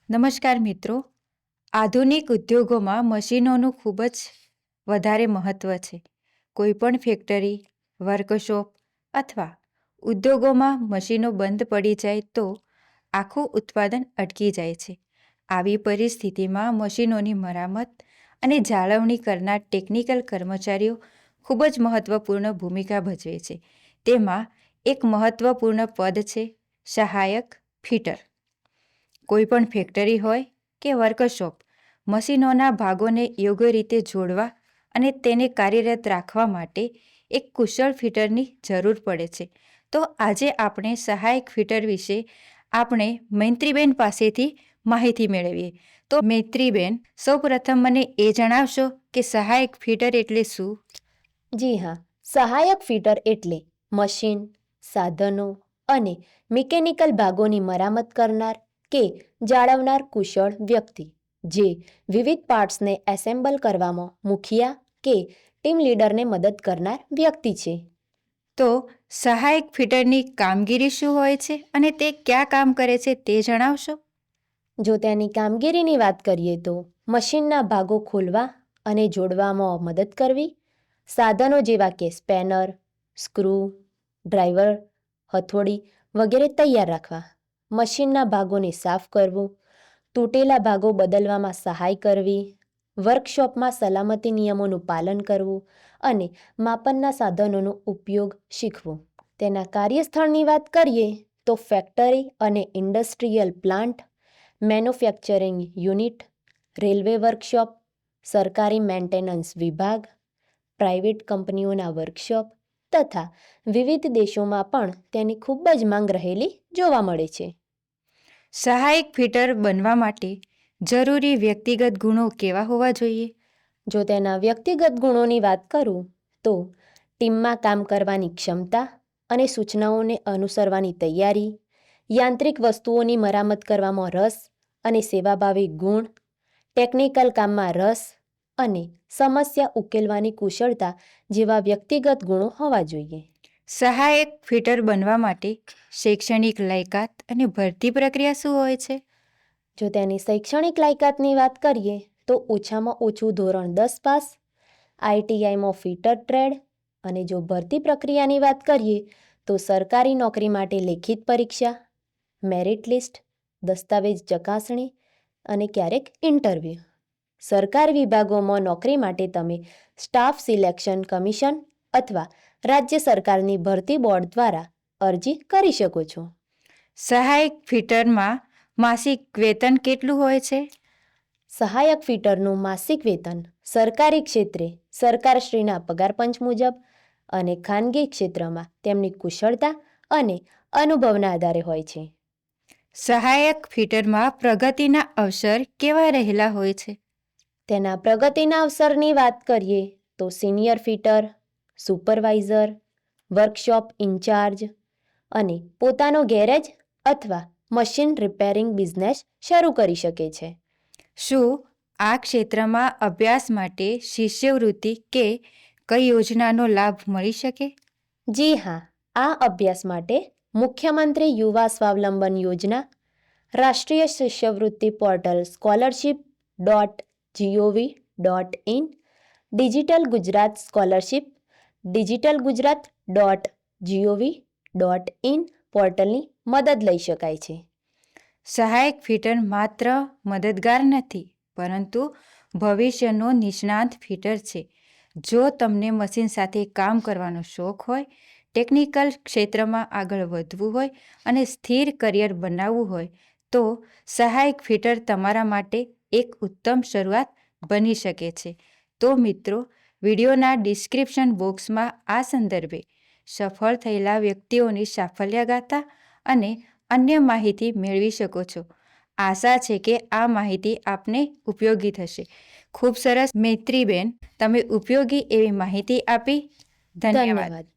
નમસ્કાર મિત્રો. આધુનિક ઉદ્યોગોમાં મશીનોનું ખૂબ જ વધારે મહત્ત્વ છે. કોઈપણ ફેક્ટરી, વર્કશોપ અથવા ઉદ્યોગોમાં મશીનો બંધ પડી જાય તો આખું ઉત્પાદન અટકી જાય છે. આવી પરિસ્થિતિમાં મશીનોની મરામત અને જાળવણી કરનાર ટેકનિકલ કર્મચારીઓ ખૂબ જ મહત્ત્વપૂર્ણ ભૂમિકા ભજવે છે. તેમાં એક મહત્ત્વપૂર્ણ પદ છે સહાયક ફિટર. કોઈપણ ફેક્ટરી હોય કે વર્કશોપ, મશીનોના ભાગોને યોગ્ય રીતે જોડવા અને તેને કાર્યરત રાખવા માટે એક કુશળ ફિટરની જરૂર પડે છે. તો આજે આપણે સહાયક ફિટર વિશે આપણે મૈત્રીબેન પાસેથી માહિતી મેળવીએ. તો મૈત્રીબેન, સૌપ્રથમ મને એ જણાવશો કે સહાયક ફિટર એટલે શું? જી હા, સહાયક ફિટર એટલે મશીન, સાધનો અને મિકેનિકલ ભાગોની મરામત કરનાર કે જાળવનાર કુશળ વ્યક્તિ, જે વિવિધ પાર્ટ્સને એસેમ્બલ કરવામાં મુખિયા કે ટીમ લીડરને મદદ કરનાર વ્યક્તિ છે. તો સહાયક ફિટરની કામગીરી શું હોય છે અને તે ક્યાં કામ કરે છે તે જણાવશો? જો તેની કામગીરીની વાત કરીએ તો મશીનના ભાગો ખોલવા અને જોડવામાં મદદ કરવી, સાધનો જેવા કે સ્પેનર, સ્ક્રૂ, ડ્રાઈવર, હથોડી વગેરે તૈયાર રાખવા, મશીનના ભાગોને સાફ કરવું, તૂટેલા ભાગો બદલવામાં સહાય કરવી, વર્કશોપમાં સલામતી નિયમોનું પાલન કરવું અને માપનના સાધનોનો ઉપયોગ શીખવું. તેના કાર્યસ્થળની વાત કરીએ તો ફેક્ટરી અને industrial plant, manufacturing unit, railway workshop, સરકારી મેન્ટેનન્સ વિભાગ, પ્રાઇવેટ કંપનીઓના વર્કશોપ તથા વિવિધ દેશોમાં પણ તેની ખૂબ જ માંગ રહેલી જોવા મળે છે. સહાયક ફિટર બનવા માટે જરૂરી વ્યક્તિગત ગુણો કેવા હોવા જોઈએ? જો તેના વ્યક્તિગત ગુણોની વાત કરું તો ટીમમાં કામ કરવાની ક્ષમતા અને સૂચનાઓને અનુસરવાની તૈયારી, યાંત્રિક વસ્તુઓની મરામત કરવામાં રસ અને સેવાભાવી ગુણ, ટેકનિકલ કામમાં રસ અને સમસ્યા ઉકેલવાની કુશળતા જેવા વ્યક્તિગત ગુણો હોવા જોઈએ. સહાયક ફિટર બનવા માટે શૈક્ષણિક લાયકાત અને ભરતી પ્રક્રિયા શું હોય છે? જો તેની શૈક્ષણિક લાયકાતની વાત કરીએ તો ઓછામાં ઓછું ધોરણ 10 પાસ, આઈટીઆઈમાં ફિટર ટ્રેડ, અને જો ભરતી પ્રક્રિયાની વાત કરીએ તો સરકારી નોકરી માટે લેખિત પરીક્ષા, મેરિટ લિસ્ટ, દસ્તાવેજ ચકાસણી અને ક્યારેક ઇન્ટરવ્યૂ. સરકારી વિભાગોમાં નોકરી માટે તમે સ્ટાફ સિલેક્શન કમિશન અથવા રાજ્ય સરકારની ભરતી બોર્ડ દ્વારા અરજી કરી શકો છો. સહાયક ફિટરમાં માસિક વેતન કેટલું હોય છે? સહાયક ફિટરનું માસિક વેતન સરકારી ક્ષેત્રે સરકારશ્રીના પગાર પંચ મુજબ અને ખાનગી ક્ષેત્રમાં તેમની કુશળતા અને અનુભવના આધારે હોય છે. સહાયક ફિટરમાં પ્રગતિના અવસર કેવા રહેલા હોય છે? તેના પ્રગતિના અવસરની વાત કરીએ તો senior fitter, supervisor, workshop in-charge અને પોતાનો ગેરેજ અથવા મશીન રિપેરિંગ બિઝનેસ શરૂ કરી શકે છે. શું આ ક્ષેત્રમાં અભ્યાસ માટે શિષ્યવૃત્તિ કે કઈ યોજનાનો લાભ મળી શકે? જી હા, આ અભ્યાસ માટે મુખ્યમંત્રી યુવા સ્વાવલંબન યોજના, રાષ્ટ્રીય શિષ્યવૃત્તિ portal scholarship.gov.in, digital Gujarat scholarship, digitalgujarat.gov.in પોર્ટલની મદદ લઈ શકાય છે. સહાયક ફિટર માત્ર મદદગાર નથી, પરંતુ ભવિષ્યનો નિષ્ણાત ફિટર છે. જો તમને મશીન સાથે કામ કરવાનો શોખ હોય, ટેકનિકલ ક્ષેત્રમાં આગળ વધવું હોય અને સ્થિર કરિયર બનાવવું હોય, તો સહાયક ફિટર તમારા માટે એક ઉત્તમ શરૂઆત બની શકે છે. તો મિત્રો, વિડીયોના ડિસ્ક્રિપ્શન બોક્સમાં આ સંદર્ભે સફળ થયેલા વ્યક્તિઓની સાફલ્યગાથા અને અન્ય માહિતી મેળવી શકો છો. આશા છે કે આ માહિતી આપને ઉપયોગી થશે. ખૂબ સરસ મૈત્રીબેન, તમે ઉપયોગી એવી માહિતી આપી. ધન્યવાદ.